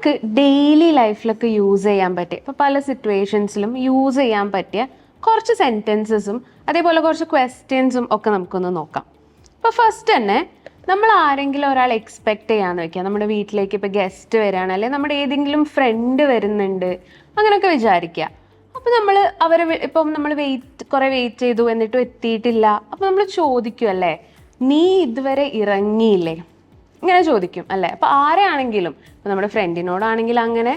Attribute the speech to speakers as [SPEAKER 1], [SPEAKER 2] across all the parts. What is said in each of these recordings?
[SPEAKER 1] നമുക്ക് daily ലൈഫിലൊക്കെ use ചെയ്യാൻ പറ്റിയ, ഇപ്പോൾ പല സിറ്റുവേഷൻസിലും യൂസ് ചെയ്യാൻ പറ്റിയ കുറച്ച് സെൻറ്റൻസസും അതേപോലെ കുറച്ച് ക്വസ്റ്റ്യൻസും ഒക്കെ നമുക്കൊന്ന് നോക്കാം. ഇപ്പോൾ ഫസ്റ്റ് തന്നെ നമ്മൾ ആരെങ്കിലും ഒരാൾ എക്സ്പെക്റ്റ് ചെയ്യാന്ന് വെക്കുക, നമ്മുടെ വീട്ടിലേക്ക് ഇപ്പോൾ ഗസ്റ്റ് വരികയാണ്, അല്ലെങ്കിൽ നമ്മുടെ ഏതെങ്കിലും ഫ്രണ്ട് വരുന്നുണ്ട് അങ്ങനെയൊക്കെ വിചാരിക്കുക. അപ്പോൾ നമ്മൾ അവരെ ഇപ്പം നമ്മൾ കുറേ വെയിറ്റ് ചെയ്തു എന്നിട്ടും എത്തിയിട്ടില്ല. അപ്പോൾ നമ്മൾ ചോദിക്കും അല്ലേ, നീ ഇതുവരെ ഇറങ്ങിയില്ലേ, ഇങ്ങനെ ചോദിക്കും അല്ലേ. അപ്പോൾ ആരെയാണെങ്കിലും, ഇപ്പോൾ നമ്മുടെ ഫ്രണ്ടിനോടാണെങ്കിൽ അങ്ങനെ,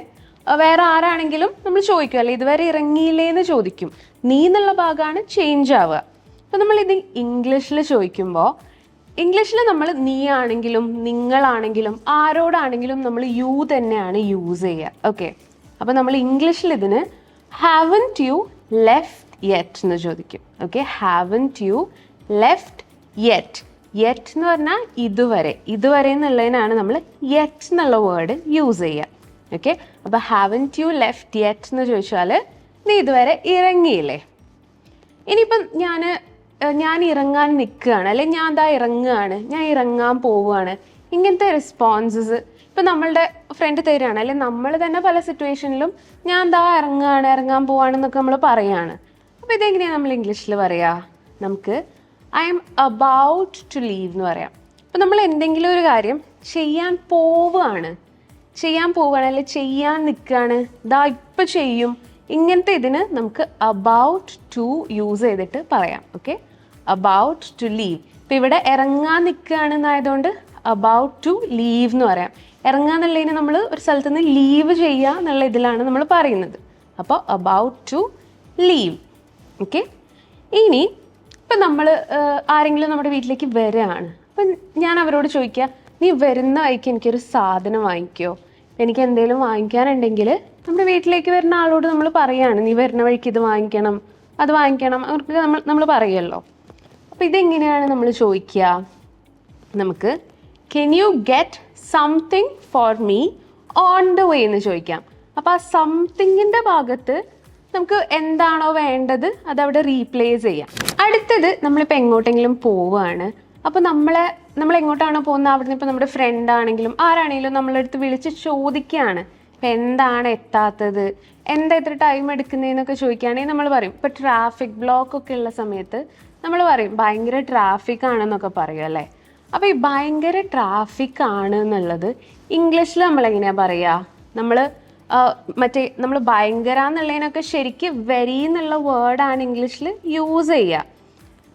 [SPEAKER 1] വേറെ ആരാണെങ്കിലും നമ്മൾ ചോദിക്കും അല്ലേ, ഇതുവരെ ഇറങ്ങിയില്ലേ എന്ന് ചോദിക്കും. നീ എന്നുള്ള ഭാഗമാണ് ചേഞ്ച് ആവുക. അപ്പോൾ നമ്മളിത് ഇംഗ്ലീഷിൽ ചോദിക്കുമ്പോൾ ഇംഗ്ലീഷിൽ നമ്മൾ നീ ആണെങ്കിലും നിങ്ങളാണെങ്കിലും ആരോടാണെങ്കിലും നമ്മൾ യു തന്നെയാണ് യൂസ് ചെയ്യുക. ഓക്കെ, അപ്പോൾ നമ്മൾ ഇംഗ്ലീഷിൽ ഇതിന് ഹാവൻറ്റ് യു ലെഫ്റ്റ് യെറ്റ് എന്ന് ചോദിക്കും. Okay, haven't U left yet. Yet എന്ന് പറഞ്ഞാൽ ഇതുവരെ, ഇതുവരെ എന്നുള്ളതിനാണ് നമ്മൾ യെറ്റ് എന്നുള്ള വേർഡ് യൂസ് ചെയ്യുക. ഓക്കെ, അപ്പോൾ ഹാവൻറ്റ് യു ലെഫ്റ്റ് യെറ്റ് എന്ന് ചോദിച്ചാൽ നീ ഇതുവരെ ഇറങ്ങിയില്ലേ. ഇനിയിപ്പം ഞാൻ ഇറങ്ങാൻ നിൽക്കുകയാണ്, അല്ലെങ്കിൽ ഞാൻ ദാ ഇറങ്ങുകയാണ്, ഞാൻ ഇറങ്ങാൻ പോവുകയാണ്, ഇങ്ങനത്തെ റെസ്പോൺസസ് ഇപ്പം നമ്മളുടെ ഫ്രണ്ട് തരികയാണ്, അല്ലെങ്കിൽ നമ്മൾ തന്നെ പല സിറ്റുവേഷനിലും ഞാൻ ദാ ഇറങ്ങുകയാണ്, ഇറങ്ങാൻ പോവുകയാണെന്നൊക്കെ നമ്മൾ പറയുകയാണ്. അപ്പോൾ ഇതെങ്ങനെയാണ് നമ്മൾ ഇംഗ്ലീഷിൽ പറയുക? നമുക്ക് I'm about to leave എന്ന് പറയാം. അപ്പോൾ നമ്മൾ എന്തെങ്കിലും ഒരു കാര്യം ചെയ്യാൻ പോവുകയാണ് അല്ലെങ്കിൽ ചെയ്യാൻ നിൽക്കുകയാണ്, ദാ ഇപ്പം ചെയ്യും, ഇങ്ങനത്തെ ഇതിന് നമുക്ക് അബൌട്ട് ടു യൂസ് ചെയ്തിട്ട് പറയാം. Okay, about to leave. ഇപ്പം ഇവിടെ ഇറങ്ങാൻ നിൽക്കുകയാണെന്നായതുകൊണ്ട് അബൌട്ട് ടു ലീവ് എന്ന് പറയാം. ഇറങ്ങുക എന്നുള്ളതിന് നമ്മൾ ഒരു സ്ഥലത്ത് നിന്ന് ലീവ് ചെയ്യുക എന്നുള്ള ഇതിലാണ് നമ്മൾ പറയുന്നത്. അപ്പോൾ അബൌട്ട് ടു ലീവ്. ഓക്കെ, ഇനി ഇപ്പം നമ്മൾ ആരെങ്കിലും നമ്മുടെ വീട്ടിലേക്ക് വരികയാണ്, അപ്പം ഞാൻ അവരോട് ചോദിക്കുക, നീ വരുന്ന വഴിക്ക് എനിക്കൊരു സാധനം വാങ്ങിക്കുമോ, എനിക്ക് എന്തെങ്കിലും വാങ്ങിക്കാനുണ്ടെങ്കിൽ നമ്മുടെ വീട്ടിലേക്ക് വരുന്ന ആളോട് നമ്മൾ പറയുകയാണ്, നീ വരുന്ന വഴിക്ക് ഇത് വാങ്ങിക്കണം, അത് വാങ്ങിക്കണം, അവർക്ക് നമ്മൾ പറയുമല്ലോ. അപ്പോൾ ഇതെങ്ങനെയാണ് നമ്മൾ ചോദിക്കുക? നമുക്ക് can you get something for me on the way എന്ന് ചോദിക്കാം. അപ്പോൾ ആ സംതിങ്ങിൻ്റെ ഭാഗത്ത് നമുക്ക് എന്താണോ വേണ്ടത് അതവിടെ റീപ്ലേസ് ചെയ്യാം. അടുത്തത് നമ്മളിപ്പോൾ എങ്ങോട്ടെങ്കിലും പോവുകയാണ്, അപ്പോൾ നമ്മൾ എങ്ങോട്ടാണോ പോകുന്നത് അവിടുന്ന് ഇപ്പോൾ നമ്മുടെ ഫ്രണ്ട് ആണെങ്കിലും ആരാണെങ്കിലും നമ്മളെ അടുത്ത് വിളിച്ച് ചോദിക്കുകയാണ്, ഇപ്പം എന്താണ് എത്താത്തത്, എന്താ ഇത്ര ടൈം എടുക്കുന്നതെന്നൊക്കെ ചോദിക്കുകയാണെങ്കിൽ നമ്മൾ പറയും. ഇപ്പോൾ ട്രാഫിക് ബ്ലോക്ക് ഒക്കെ ഉള്ള സമയത്ത് നമ്മൾ പറയും ഭയങ്കര ട്രാഫിക് ആണെന്നൊക്കെ പറയും അല്ലേ. അപ്പോൾ ഈ ഭയങ്കര ട്രാഫിക് ആണ് എന്നുള്ളത് ഇംഗ്ലീഷിൽ നമ്മളെങ്ങനെയാണ് പറയുക? നമ്മൾ ഭയങ്കര എന്നുള്ളതിനൊക്കെ ശരിക്കും വെരി എന്നുള്ള വേർഡാണ് ഇംഗ്ലീഷിൽ യൂസ് ചെയ്യുക.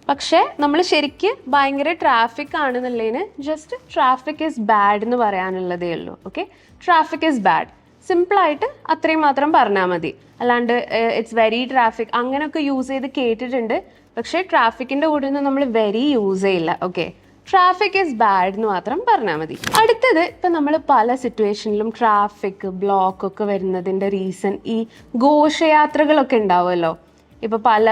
[SPEAKER 1] പക്ഷേ നമ്മൾ ശരിക്ക് ഭയങ്കര ട്രാഫിക് ആണെന്നുള്ളതിന് ജസ്റ്റ് ട്രാഫിക് ഈസ് ബാഡ് എന്ന് പറയാനുള്ളതേ ഉള്ളൂ. ഓക്കെ, ട്രാഫിക് ഈസ് ബാഡ്, സിമ്പിളായിട്ട് അത്രയും മാത്രം പറഞ്ഞാൽ മതി. അല്ലാണ്ട് ഇറ്റ്സ് വെരി ട്രാഫിക് അങ്ങനെയൊക്കെ യൂസ് ചെയ്ത് കേട്ടിട്ടുണ്ട്, പക്ഷേ ട്രാഫിക്കിൻ്റെ കൂടെ ഒന്നും നമ്മൾ വെരി യൂസ് ചെയ്യില്ല. ഓക്കെ, ട്രാഫിക് ഈസ് ബാഡ് എന്ന് മാത്രം പറഞ്ഞാൽ മതി. അടുത്തത് ഇപ്പം നമ്മൾ പല സിറ്റുവേഷനിലും ട്രാഫിക് ബ്ലോക്ക് ഒക്കെ വരുന്നതിൻ്റെ റീസൺ ഈ ഘോഷയാത്രകളൊക്കെ ഉണ്ടാവുമല്ലോ. ഇപ്പോൾ പല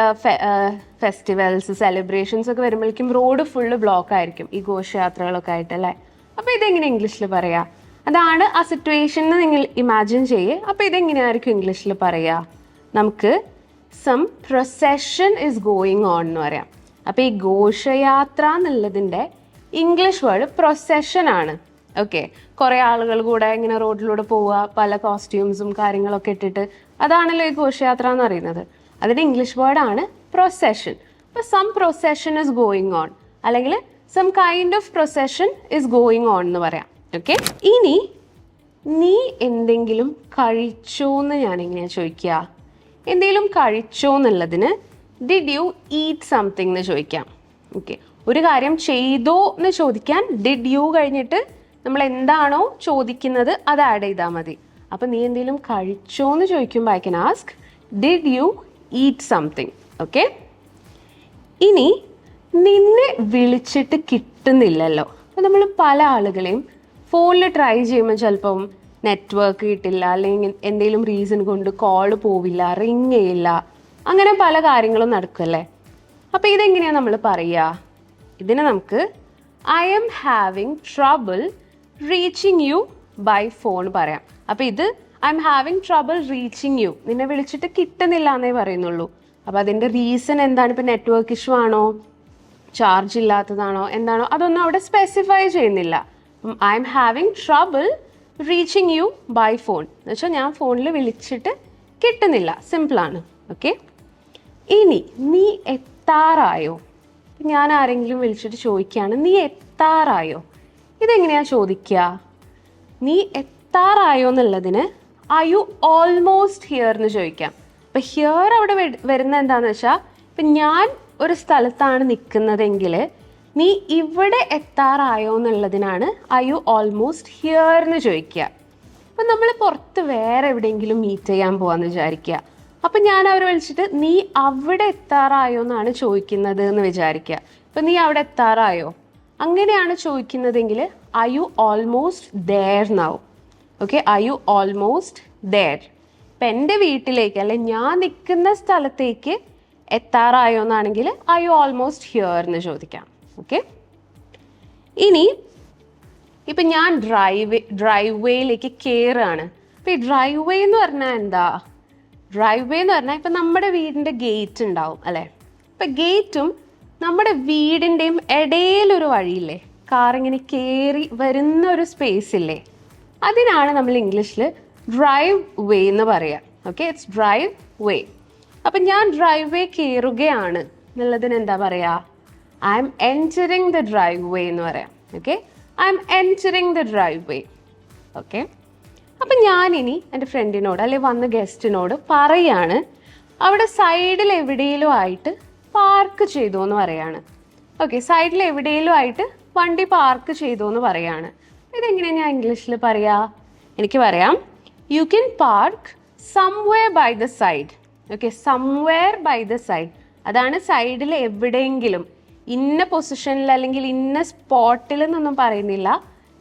[SPEAKER 1] ഫെസ്റ്റിവൽസ് സെലിബ്രേഷൻസ് ഒക്കെ വരുമ്പോഴേക്കും റോഡ് ഫുള്ള് ബ്ലോക്ക് ആയിരിക്കും ഈ ഘോഷയാത്രകളൊക്കെ ആയിട്ടല്ലേ. അപ്പോൾ ഇതെങ്ങനെ ഇംഗ്ലീഷിൽ പറയാം? അതാണ് ആ സിറ്റുവേഷൻ നിങ്ങൾ ഇമാജിൻ ചെയ്യേ. അപ്പോൾ ഇതെങ്ങനെയായിരിക്കും ഇംഗ്ലീഷിൽ പറയുക? നമുക്ക് some procession is going on എന്ന് പറയാം. അപ്പോൾ ഈ ഘോഷയാത്ര എന്നുള്ളതിൻ്റെ ഇംഗ്ലീഷ് വേർഡ് പ്രൊസഷൻ ആണ്. ഓക്കെ, കുറേ ആളുകൾ കൂടെ ഇങ്ങനെ റോഡിലൂടെ പോവുക, പല കോസ്റ്റ്യൂംസും കാര്യങ്ങളൊക്കെ ഇട്ടിട്ട്, അതാണല്ലോ ഈ ഘോഷയാത്ര എന്ന് പറയുന്നത്. അതിൻ്റെ ഇംഗ്ലീഷ് വേർഡാണ് പ്രൊസഷൻ. അപ്പോൾ some procession is going on, അല്ലെങ്കിൽ some kind of procession is going on എന്ന് പറയാം. ഓക്കെ, ഇനി നീ എന്തെങ്കിലും കഴിച്ചോ എന്ന് ഞാനെങ്ങനെയാണ് ചോദിക്കുക? എന്തെങ്കിലും കഴിച്ചോ എന്നുള്ളതിന് ഡിഡ് യു ഈറ്റ് സംതിങ് എന്ന് ചോദിക്കാം. ഓക്കെ, ഒരു കാര്യം ചെയ്തോ എന്ന് ചോദിക്കാൻ ഡിഡ് യു കഴിഞ്ഞിട്ട് നമ്മൾ എന്താണോ ചോദിക്കുന്നത് അത് ആഡ് ചെയ്താൽ മതി. അപ്പം നീ എന്തെങ്കിലും കഴിച്ചോ എന്ന് ചോദിക്കുമ്പോൾ I can ask did you eat something. Okay, ഇനി നിന്നെ വിളിച്ചിട്ട് കിട്ടുന്നില്ലല്ലോ. അപ്പം നമ്മൾ പല ആളുകളെയും ഫോണിൽ ട്രൈ ചെയ്യുമ്പോൾ ചിലപ്പം നെറ്റ്വർക്ക് കിട്ടില്ല, അല്ലെങ്കിൽ എന്തെങ്കിലും റീസൺ കൊണ്ട് കോൾ പോവില്ല, റിങ് ചെയ്യില്ല, അങ്ങനെ പല കാര്യങ്ങളും നടക്കുമല്ലേ. അപ്പോൾ ഇതെങ്ങനെയാണ് നമ്മൾ പറയുക? ഇതിന് നമുക്ക് I'm having trouble reaching you by phone പറയാം. അപ്പോൾ ഇത് I'm having trouble reaching you, നിന്നെ വിളിച്ചിട്ട് കിട്ടുന്നില്ല എന്നേ പറയുന്നുള്ളൂ. അപ്പോൾ അതിൻ്റെ റീസൺ എന്താണ്? ഇപ്പോൾ നെറ്റ്വർക്ക് ഇഷ്യൂ ആണോ, ചാർജ് ഇല്ലാത്തതാണോ, എന്താണോ, അതൊന്നും അവിടെ സ്പെസിഫൈ ചെയ്യുന്നില്ല. I'm having trouble reaching you by phone എന്ന് വെച്ചാൽ ഞാൻ ഫോണിൽ വിളിച്ചിട്ട് കിട്ടുന്നില്ല, സിമ്പിളാണ്. ഓക്കെ, ഇനി നീ എത്താറായോ? ഞാൻ ആരെങ്കിലും വിളിച്ചിട്ട് ചോദിക്കുകയാണ് നീ എത്താറായോ, ഇതെങ്ങനെയാണ് ചോദിക്കുക? നീ എത്താറായോ എന്നുള്ളതിന് ആർ യു ഓൾമോസ്റ്റ് ഹിയർ എന്ന് ചോദിക്കാം. അപ്പം ഹിയർ അവിടെ വരുന്നത് എന്താണെന്ന് വെച്ചാൽ, ഇപ്പം ഞാൻ ഒരു സ്ഥലത്താണ് നിൽക്കുന്നതെങ്കിൽ നീ ഇവിടെ എത്താറായോ എന്നുള്ളതിനാണ് ആർ യു ഓൾമോസ്റ്റ് ഹിയർ എന്ന് ചോദിക്കുക. അപ്പം നമ്മൾ പുറത്ത് വേറെ എവിടെയെങ്കിലും മീറ്റ് ചെയ്യാൻ പോകാമെന്ന് വിചാരിക്കുക. അപ്പം ഞാൻ അവരെ വിളിച്ചിട്ട് നീ അവിടെ എത്താറായോ എന്നാണ് ചോദിക്കുന്നത് എന്ന് വിചാരിക്കുക. ഇപ്പം നീ അവിടെ എത്താറായോ അങ്ങനെയാണ് ചോദിക്കുന്നതെങ്കിൽ ആർ യു ഓൾമോസ്റ്റ് ദേർ എന്നാവും. Okay, are you almost there. ഇപ്പം എൻ്റെ വീട്ടിലേക്ക് അല്ലെ ഞാൻ നിൽക്കുന്ന സ്ഥലത്തേക്ക് എത്താറായോ എന്നാണെങ്കിൽ ആർ യു ഓൾമോസ്റ്റ് ഹിയർ എന്ന് ചോദിക്കാം. ഓക്കെ, ഇനി ഇപ്പം ഞാൻ ഡ്രൈവ് വേയിലേക്ക് കയറുകയാണ്. ഇപ്പം ഈ ഡ്രൈവ് വേ എന്ന് പറഞ്ഞാൽ എന്താ? ഡ്രൈവ് വേ എന്ന് പറഞ്ഞാൽ ഇപ്പം നമ്മുടെ വീടിൻ്റെ ഗേറ്റ് ഉണ്ടാവും അല്ലേ? ഇപ്പം ഗേറ്റും നമ്മുടെ വീടിൻ്റെയും ഇടയിലൊരു വഴിയില്ലേ, കാറിങ്ങനെ കയറി വരുന്ന ഒരു സ്പേസ് ഇല്ലേ, അതിനാണ് നമ്മൾ ഇംഗ്ലീഷിൽ ഡ്രൈവ് വേ എന്ന് പറയുക. Okay, it's drive way. അപ്പം ഞാൻ ഡ്രൈവ് വേ കയറുകയാണ് എന്നുള്ളതിന് എന്താ പറയുക? I am entering the drive way എന്ന് പറയാം. Okay, I am entering the drive way. Okay, അപ്പം ഞാനിനി എൻ്റെ ഫ്രണ്ടിനോട് അല്ലെങ്കിൽ വന്ന ഗസ്റ്റിനോട് പറയാണ് അവിടെ സൈഡിൽ എവിടെയെങ്കിലും ആയിട്ട് പാർക്ക് ചെയ്തു എന്ന് പറയാണ്. ഓക്കെ, സൈഡിൽ എവിടെയെങ്കിലും ആയിട്ട് വണ്ടി പാർക്ക് ചെയ്തു എന്ന് പറയാണ്. ഇതെങ്ങനെയാണ് ഞാൻ ഇംഗ്ലീഷിൽ പറയാ? എനിക്ക് പറയാം you can park somewhere by the side. Okay, somewhere by the side, അതാണ് സൈഡിൽ എവിടെയെങ്കിലും, ഇന്ന പൊസിഷനിൽ അല്ലെങ്കിൽ ഇന്ന സ്പോട്ടിൽ എന്നൊന്നും പറയുന്നില്ല,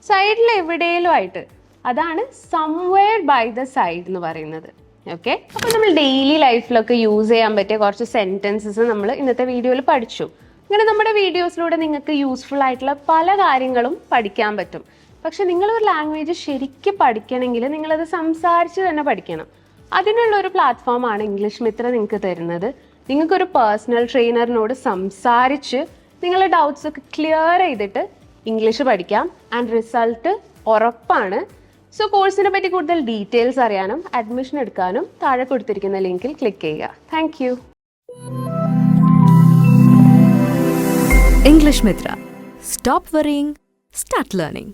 [SPEAKER 1] സൈഡിൽ എവിടെയെങ്കിലും ആയിട്ട്, അതാണ് സംവെയർ ബൈ ദ സൈഡ് എന്ന് പറയുന്നത്. ഓക്കെ, അപ്പോൾ നമ്മൾ ഡെയിലി ലൈഫിലൊക്കെ യൂസ് ചെയ്യാൻ പറ്റിയ കുറച്ച് സെൻറ്റൻസസ് നമ്മൾ ഇന്നത്തെ വീഡിയോയിൽ പഠിച്ചു. അങ്ങനെ നമ്മുടെ വീഡിയോസിലൂടെ നിങ്ങൾക്ക് യൂസ്ഫുൾ ആയിട്ടുള്ള പല കാര്യങ്ങളും പഠിക്കാൻ പറ്റും. പക്ഷെ നിങ്ങളൊരു ലാംഗ്വേജ് ശരിക്കും പഠിക്കണമെങ്കിൽ നിങ്ങളത് സംസാരിച്ച് തന്നെ പഠിക്കണം. അതിനുള്ളൊരു പ്ലാറ്റ്ഫോമാണ് ഇംഗ്ലീഷ് മിത്ര നിങ്ങൾക്ക് തരുന്നത്. നിങ്ങൾക്കൊരു പേഴ്സണൽ ട്രെയിനറിനോട് സംസാരിച്ച് നിങ്ങളുടെ ഡൗട്ട്സ് ഒക്കെ ക്ലിയർ ചെയ്തിട്ട് ഇംഗ്ലീഷ് പഠിക്കാം. ആൻഡ് റിസൾട്ട് ഉറപ്പാണ്. സോ കോഴ്സിനെ പറ്റി കൂടുതൽ ഡീറ്റെയിൽസ് അറിയാനും അഡ്മിഷൻ എടുക്കാനും താഴെ കൊടുത്തിരിക്കുന്ന ലിങ്കിൽ ക്ലിക്ക് ചെയ്യുക. Thank you.
[SPEAKER 2] English Mitra. Stop worrying, start learning.